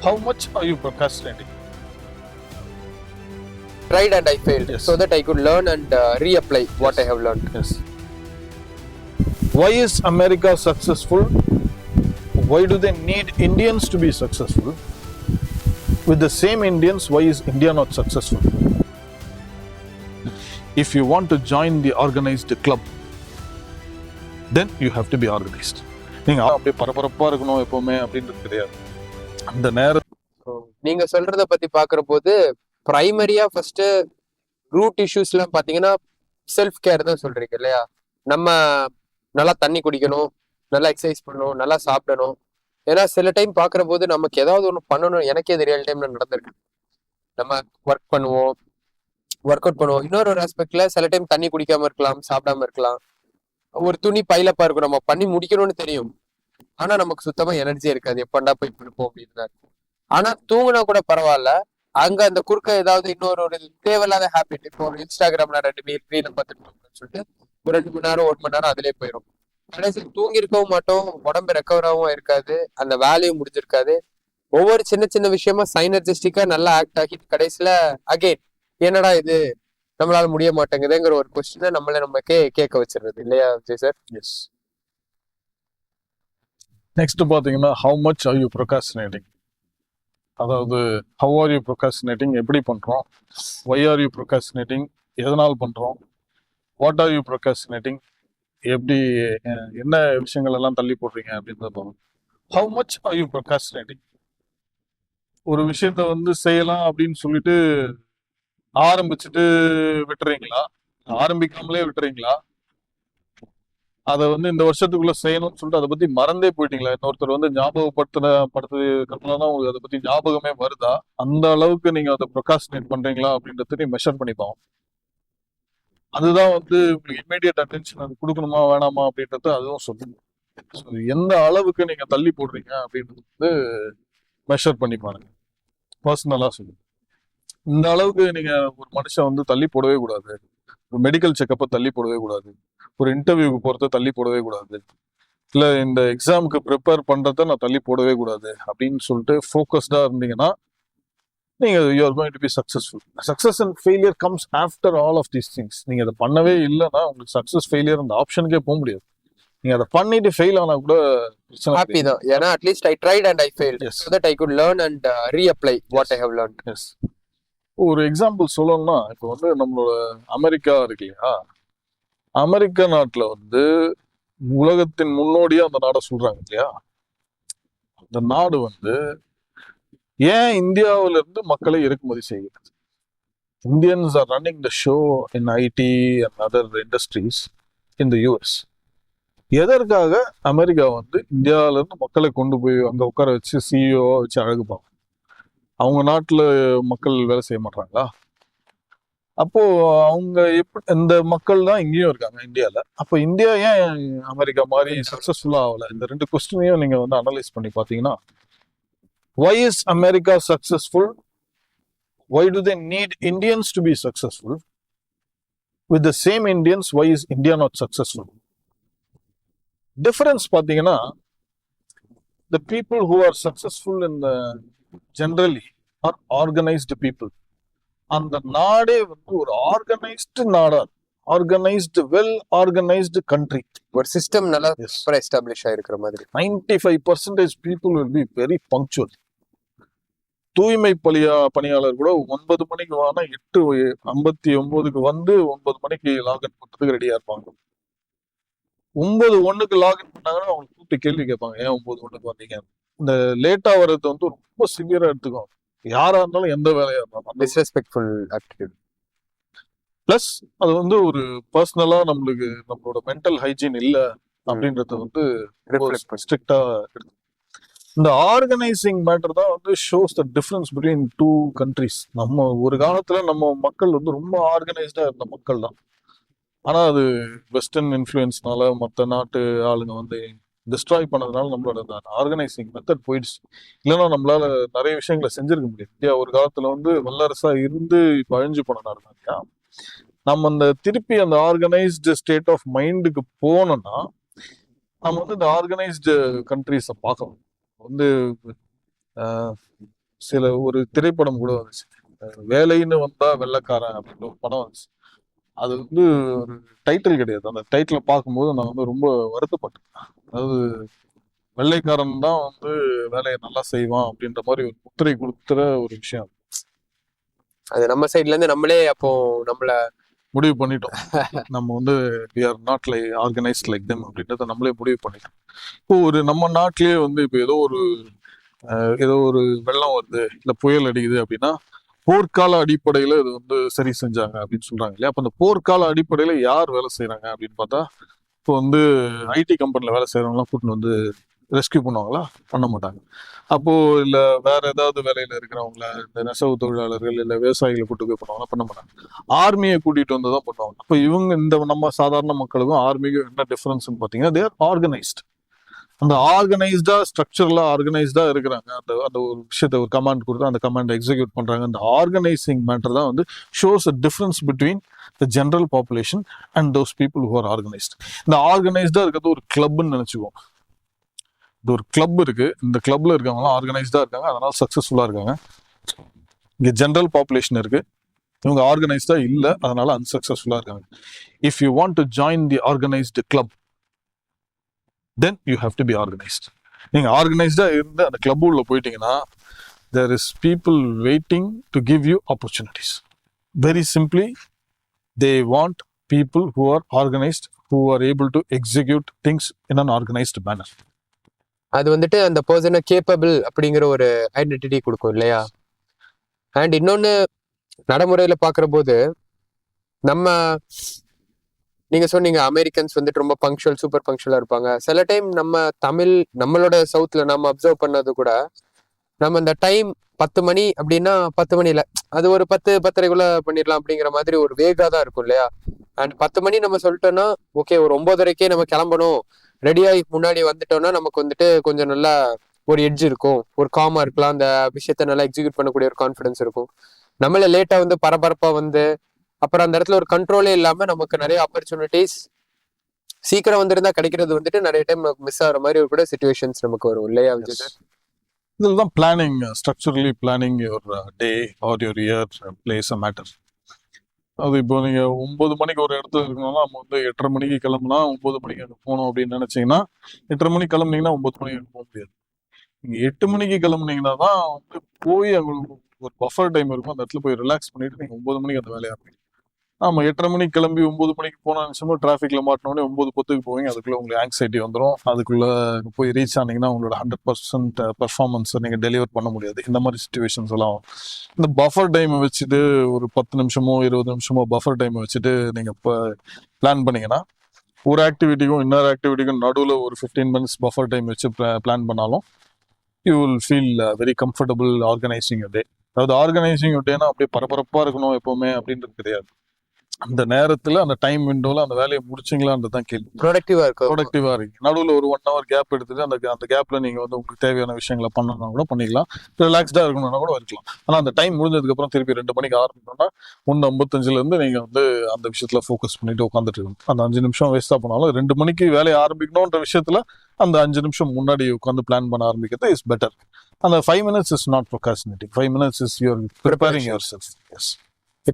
How much are you procrastinating? Tried and I failed, Yes. so that I could learn and reapply what I have learned. Yes. Why is America successful? Why do they need Indians to be successful? With the same Indians, why is India not successful? If you want to join the organized club, then you have to be organized. நீங்க அப்படியே பரபரப்பா இருக்கணும் எப்பவுமே அப்படின்றது கிடையாது. அந்த நேரம் நீங்க சொல்றத பத்தி பாக்குற போது பிரைமரியா ஃபர்ஸ்ட் ரூட் இஷ்யூஸ் எல்லாம் பாத்தீங்கன்னா செல்ஃப் கேர் தான் சொல்றீங்க இல்லையா? நம்ம நல்லா தண்ணி குடிக்கணும், நல்லா எக்ஸசைஸ் பண்ணணும், நல்லா சாப்பிடணும். ஏன்னா சில டைம் பாக்குற போது நமக்கு ஏதாவது ஒண்ணு பண்ணணும், எனக்கே இது ரியல் டைம்ல நடந்திருக்கு. நம்ம ஒர்க் பண்ணுவோம், ஒர்க் அவுட் பண்ணுவோம். இன்னொரு ஒரு ஆஸ்பெக்ட்ல சில டைம் தண்ணி குடிக்காம இருக்கலாம், சாப்பிடாம இருக்கலாம். ஒரு துணி பைலப்பா இருக்கும், நம்ம பண்ணி முடிக்கணும்னு தெரியும், ஆனா நமக்கு சுத்தமா எனர்ஜி இருக்காது, எப்பண்டா போய் கொடுப்போம் அப்படின்னு. ஆனா தூங்கினா கூட பரவாயில்ல, அங்க அந்த குறுக்க ஏதாவது இன்னொரு ஒரு தேவையில்லாத ஹேபிட், இப்போ ஒரு இன்ஸ்டாகிராம்ல 2 ரீல பார்த்துட்டு சொல்லிட்டு ஒரு 2 மணி நேரம் 1 மணி நேரம் அதிலே போயிடும். கடைசி தூங்கி இருக்கவும் மாட்டோம், உடம்பு ரெக்கவராகவும் இருக்காது, அந்த வேலையும் முடிஞ்சிருக்காது. ஒவ்வொரு சின்ன சின்ன விஷயமா சைனர்ஜிஸ்டிக்கா நல்லா ஆக்ட் ஆகி கடைசியில அகைன் என்னடா இது நம்மளால முடிய மாட்டேங்குதுங்கிற ஒரு கொஸ்டினை நமக்கே கேட்க வச்சிருது இல்லையா விஜய் சார்? எஸ். நெக்ஸ்ட் பாத்தீங்கன்னா how much are you procrastinating? அதாவது how are you procrastinating, எப்படி பண்றோம், why are you procrastinating, எதனால் பண்றோம், what are you procrastinating, எப்படி என்ன விஷயங்கள் எல்லாம் தள்ளி போடுறீங்க அப்படின்றத பார்ப்போம். how much are you procrastinating? ஒரு விஷயத்த வந்து செய்யலாம் அப்படின்னு சொல்லிட்டு ஆரம்பிச்சுட்டு விட்டுறீங்களா, ஆரம்பிக்காமலே விட்டுறீங்களா, அதை வந்து இந்த வருஷத்துக்குள்ள செய்யணும்னு சொல்லிட்டு அதை பத்தி மறந்தே போயிட்டீங்களா? இன்னொருத்தர் வந்து படுத்துனா உங்களுக்கு அதை பத்தி ஞாபகமே வருதா? அந்த அளவுக்கு நீங்க அதை ப்ரொகாஸ்டினேட் பண்றீங்களா அப்படின்றத மெஷர் பண்ணிப்பாங்க. அதுதான் வந்து உங்களுக்கு இமீடியட் அட்டென்ஷன் அது கொடுக்கணுமா வேணாமா அப்படின்றத அதுவும் சொல்லுங்க. எந்த அளவுக்கு நீங்க தள்ளி போடுறீங்க அப்படின்றது வந்து மெஷர் பண்ணி பாருங்க. பர்சனலா சொல்லுங்க. இந்த அளவுக்கு நீங்க ஒரு மனுஷன் வந்து தள்ளி போடவே கூடாது. ஒரு மெடிக்கல் செக்கப்பை தள்ளி போடவே கூடாது, ஒரு இன்டர்வியூக்கு போறத தள்ளி போடவே கூடாது, இல்ல இந்த எக்ஸாமுக்கு ப்ரிப்பேர் பண்றத நான் தள்ளி போடவே கூடாது அப்படின்னு சொல்லிட்டு ஃபோக்கஸ்டா இருந்தீங்கன்னா நீங்க you are going to be successful. Success and failure comes after all of these things. நீங்க அதை பண்ணவே இல்லைன்னா உங்களுக்கு சக்சஸ் ஃபெயிலியர் அந்த ஆப்ஷனுக்கே போக முடியாது. நீங்க அதை பண்ணிட்டு ஃபெயில் ஆனா கூட ஹாப்பி தான், ஏன்னா at least I tried and I failed, so that I could learn and reapply what I have learned. Yes. ஒரு எக்ஸாம்பிள் சொல்லணும்னா இப்போ வந்து நம்மளோட அமெரிக்கா இருக்கு இல்லையா, அமெரிக்கா நாட்டுல வந்து உலகத்தின் முன்னோடியா அந்த நாடை சொல்றாங்க இல்லையா. அந்த நாடு வந்து ஏன் இந்தியாவில இருந்து மக்களை இறக்குமதி செய்கிறது? Indians are running the show in IT and other industries in the US. எதற்காக அமெரிக்கா வந்து இந்தியாவில இருந்து மக்களை கொண்டு போய் அங்க உட்கார வச்சு சிஇஓ வச்சு அழகுப்பாங்க? அவங்க நாட்டுல மக்கள் வேலை செய்ய மாட்டாங்களா? அப்போ அவங்க இந்த மக்கள் தான் இங்கேயும் இருக்காங்க இந்தியால. அப்போ இந்தியா ஏன் அமெரிக்கா மாதிரி சக்சஸ்ஃபுல்லா ஆகல? இந்த 2 கொஸ்டினையும் நீங்க வந்து அனலைஸ் பண்ணி பாத்தீங்கன்னா, why is America successful? Why do they need Indians to be successful? With the same Indians, why is India not successful? Difference பாத்தீங்கன்னா, the people who are successful in the generally are organized people. அந்த நாடே வந்து ஒரு organised நாடா, organised well organised country, ஒரு system நல்லா establish ஆயிருக்கிற மாதிரி. 95% people will be very punctual. தூய்மை பணியாளர் கூட 9 மணிக்கு வானா 8:59 வந்து 9 மணிக்கு லாகின் பண்றதுக்கு ரெடியா இருப்பாங்க. 9:01 லாகின் பண்ணாங்கன்னா அவங்க கூப்பிட்டு கேள்வி கேட்பாங்க, ஏன் 9:01 வந்தீங்க? இந்த லேட்டா வர்றது வந்து ரொம்ப சிவியரா எடுத்துக்கும். யாரா இருந்தாலும் எந்த வேலையா இருந்தாலும் டிஸ்ரெஸ்பெக்ட்ஃபுல் ஆட்டிட்யூட். பிளஸ் அது வந்து ஒரு பர்சனலா நம்மளோட மென்டல் ஹைஜீன் இல்ல அப்படின்றத வந்து ஸ்ட்ரிக்டா எடுத்து. இந்த ஆர்கனைசிங் மேட்டர் தான் வந்து shows the difference between 2 countries. நம்ம ஒரு காலத்துல நம்ம மக்கள் வந்து ரொம்ப ஆர்கனைஸ்டா இருந்த மக்கள் தான். ஆனா அது வெஸ்டர்ன் இன்ஃப்ளூயன்ஸ்னால மற்ற நாட்டு ஆளுங்க வந்து டிஸ்ட்ராய் பண்ணதுனால நம்மளோட ஆர்கனைசிங் மெத்தட் போயிடுச்சு. இல்லைன்னா நம்மளால நிறைய விஷயங்களை செஞ்சிருக்க முடியும். இந்தியா ஒரு காலத்துல வந்து வல்லரசா இருந்து இப்ப அழிஞ்சு போன நாடு தான். நம்ம அந்த திருப்பி அந்த ஆர்கனைஸ்டு ஸ்டேட் ஆஃப் மைண்டுக்கு போனோம்னா நம்ம வந்து இந்த ஆர்கனைஸ்டு கண்ட்ரிஸை பார்க்கணும். வந்து சில ஒரு திரைப்படம் கூட வந்துச்சு, வேலைன்னு வந்தா வெள்ளைக்காரன் அப்படின்னு ஒரு படம் வந்துச்சு. அது வந்து ஒரு டைட்டில் கிடையாது. அந்த டைட்டிலை பார்க்கும்போது நான் வந்து ரொம்ப வருத்தப்பட்டேன். அதாவது வெள்ளைக்காரன் தான் வந்து வேலையை நல்லா செய்வான் அப்படின்ற மாதிரி ஒரு முத்திரை கொடுத்துற ஒரு விஷயம். அது நம்ம சைட்ல இருந்து நம்மளே அப்போ நம்மள முடிவு பண்ணிட்டோம். நம்ம வந்து we are not like organized like them அப்படின்றத நம்மளே முடிவு பண்ணிட்டோம். இப்போ ஒரு நம்ம நாட்டிலேயே வந்து இப்போ ஏதோ ஒரு வெள்ளம் வருது இல்ல புயல் அடிக்குது அப்படின்னா போர்க்கால அடிப்படையில இது வந்து சரி செஞ்சாங்க அப்படின்னு சொல்றாங்க இல்லையா. அப்ப அந்த போர்க்கால அடிப்படையில யார் வேலை செய்யறாங்க அப்படின்னு பார்த்தா, இப்போ வந்து ஐடி கம்பெனில வேலை செய்யறவங்கலாம் கூட்டின்னு வந்து ரெஸ்கியூ பண்ணுவாங்களா? பண்ண மாட்டாங்க. அப்போ இல்ல வேற ஏதாவது வேலையில இருக்கிறவங்கள, இந்த நெசவு தொழிலாளர்கள் இல்ல விவசாயிகளை கூட்டு போய் பண்ணுவாங்களா? பண்ண மாட்டாங்க. ஆர்மியை கூட்டிட்டு வந்து தான் பண்ணுவாங்க. அப்ப இவங்க இந்த நம்ம சாதாரண மக்களுக்கும் ஆர்மிக்கும் என்ன டிஃபரன்ஸ்னு பாத்தீங்கன்னா, தேர் ஆர்கனைஸ்ட். அந்த ஆர்கனைஸ்டா ஸ்ட்ரக்சர்ல ஆர்கனைஸ்டா இருக்கிறாங்க. அந்த அந்த ஒரு விஷயத்தை ஒரு கமாண்ட் கொடுத்து அந்த கமாண்ட் எக்ஸிக்யூட் பண்றாங்க. அந்த ஆர்கனைசிங் மேட்டர் தான் வந்து shows a difference between the general population and those people who are organised. இந்த ஆர்கனைஸ்டா இருக்கிறது ஒரு கிளப்னு நினைச்சுக்குவோம். இது ஒரு கிளப் இருக்கு. இந்த கிளப்ல இருக்கவங்களாம் ஆர்கனைஸ்டா இருக்காங்க, அதனால சக்சஸ்ஃபுல்லா இருக்காங்க. இங்க ஜென்ரல் பாப்புலேஷன் இருக்கு, இவங்க ஆர்கனைஸ்டா இல்ல, அதனால அன்சக்சஸ்ஃபுல்லா இருக்காங்க. If you want to join the organised club, then you have to be organised. நீங்க ஆர்கனைஸ்டா இருந்து அந்த கிளப் உள்ள போயிட்டீங்கன்னா, there is people waiting to give you opportunities. Very simply, they want people who are organized, who are able to execute things in an organized manner. அது வந்துட்டு அந்த பர்சனை capable அப்படிங்கிற ஒரு ஐடென்டிட்டி கொடுக்கும் இல்லையா. அண்ட் இன்னொன்னு நடைமுறையில பாக்குற போது நம்ம நீங்க சொன்னீங்க அமெரிக்கன்ஸ் வந்துட்டு ரொம்ப பங்க்சுவல், சூப்பர் பங்க்சுவலா இருப்பாங்க. சில டைம் நம்ம நம்மளோட சவுத்ல நம்ம அப்சர்வ் பண்ணது கூட, நம்ம இந்த டைம் 10 மணி அப்படின்னா 10 மணில அது ஒரு 10-10:30 பண்ணிடலாம் அப்படிங்கிற மாதிரி ஒரு வேகா தான் இருக்கும் இல்லையா. அண்ட் 10 மணி நம்ம சொல்லிட்டோம்னா ஓகே, ஒரு 9:30 நம்ம கிளம்பணும், ரெடியாகி முன்னாடி வந்துட்டோம்னா நமக்கு வந்துட்டு கொஞ்சம் நல்லா ஒரு எட்ஜ் இருக்கும், ஒரு காமா இருக்கலாம், அந்த விஷயத்த நல்லா எக்ஸிக்யூட் பண்ணக்கூடிய ஒரு கான்ஃபிடன்ஸ் இருக்கும். நம்மள லேட்டா வந்து பரபரப்பா வந்து அப்புறம் அந்த இடத்துல ஒரு கண்ட்ரோலே இல்லாம நமக்கு நிறைய ஆப்பர்ச்சுனிட்டிஸ் சீக்கிரம் வந்திருந்தா கிடைக்கிறது வந்துட்டு நிறைய டைம் நமக்கு மிஸ் ஆகிற மாதிரி கூட சுச்சுவேஷன்ஸ் நமக்கு வரும் இல்லையா விஜய் சார். இதில் தான் planning, structurally planning your day or your year plays a matter. அது இப்போ நீங்கள் 9 மணிக்கு ஒரு இடத்துல இருக்கணும்னா நம்ம வந்து 8:30 மணிக்கு கிளம்புனா 9 மணிக்கு அங்கே போகணும் அப்படின்னு நினச்சிங்கன்னா 8:30 மணிக்கு கிளம்புனீங்கன்னா 9 மணிக்கு அங்கே போக முடியாது. நீங்கள் 8 மணிக்கு கிளம்புனீங்கன்னா தான் வந்து போய் அங்கே ஒரு பஃபர் டைம் இருக்கும், அந்த இடத்துல போய் ரிலாக்ஸ் பண்ணிட்டு நீங்கள் 9 மணிக்கு அந்த வேலையாக இருப்பீங்க. ஆமாம், 8:30 மணிக்கு கிளம்பி 9 மணிக்கு போன நிமிஷமும் டிராஃபிக்ல மாட்டினோடனே 9:10 போவீங்க. அதுக்குள்ள உங்களுக்கு ஆங்ஸைட்டி வந்துடும். அதுக்குள்ள போய் ரீச் ஆனீங்கன்னா உங்களோட 100% பெர்ஃபார்மன்ஸை நீங்கள் டெலிவர் பண்ண முடியாது. இந்த மாதிரி சுச்சுவேஷன்ஸ் எல்லாம் இந்த பஃபர் டைமை வச்சுட்டு ஒரு 10 நிமிஷமோ 20 நிமிஷமோ பஃபர் டைமை வச்சுட்டு நீங்கள் இப்போ பிளான் பண்ணீங்கன்னா, ஒரு ஆக்டிவிட்டிக்கும் இன்னொரு ஆக்டிவிட்டிக்கும் நடுவில் ஒரு 15 மினிட்ஸ் பஃபர் டைம் வச்சு பிளான் பண்ணாலும் you will feel very comfortable organising you day. அதாவது ஆர்கனைசிங் யூ டேனா அப்படியே பரபரப்பாக இருக்கணும் எப்போவுமே அப்படின்றது கிடையாது. அந்த நேரத்துல அந்த டைம் விண்டோல அந்த வேலையை முடிச்சிங்களான்றதான் கேள்வி. ப்ரொடக்டிவா இருக்கு. நடுவில் ஒரு 1 hour கேப் எடுத்துட்டு அந்த கேப்ல நீங்க வந்து உங்களுக்கு தேவையான விஷயங்களை பண்ணணும் கூட பண்ணிக்கலாம், ரிலாக்ஸ்டா இருக்கணும்னா கூட இருக்கலாம். ஆனா அந்த டைம் முடிஞ்சதுக்கு அப்புறம் திருப்பி 2 மணிக்கு ஆரம்பிக்கணும்னா 1:55 இருந்து நீங்க வந்து அந்த விஷயத்துல ஃபோக்கஸ் பண்ணிட்டு உட்காந்துட்டு இருக்கணும். அந்த 5 நிமிஷம் வேஸ்டா போனாலும் 2 மணிக்கு வேலையை ஆரம்பிக்கணும்ன்ற விஷயத்துல அந்த 5 நிமிஷம் முன்னாடி உட்காந்து பிளான் பண்ண ஆரம்பிக்கிறது இஸ் பெட்டர். அந்த 5 minutes is not procrastinating. 5 minutes is your preparing yourself. S.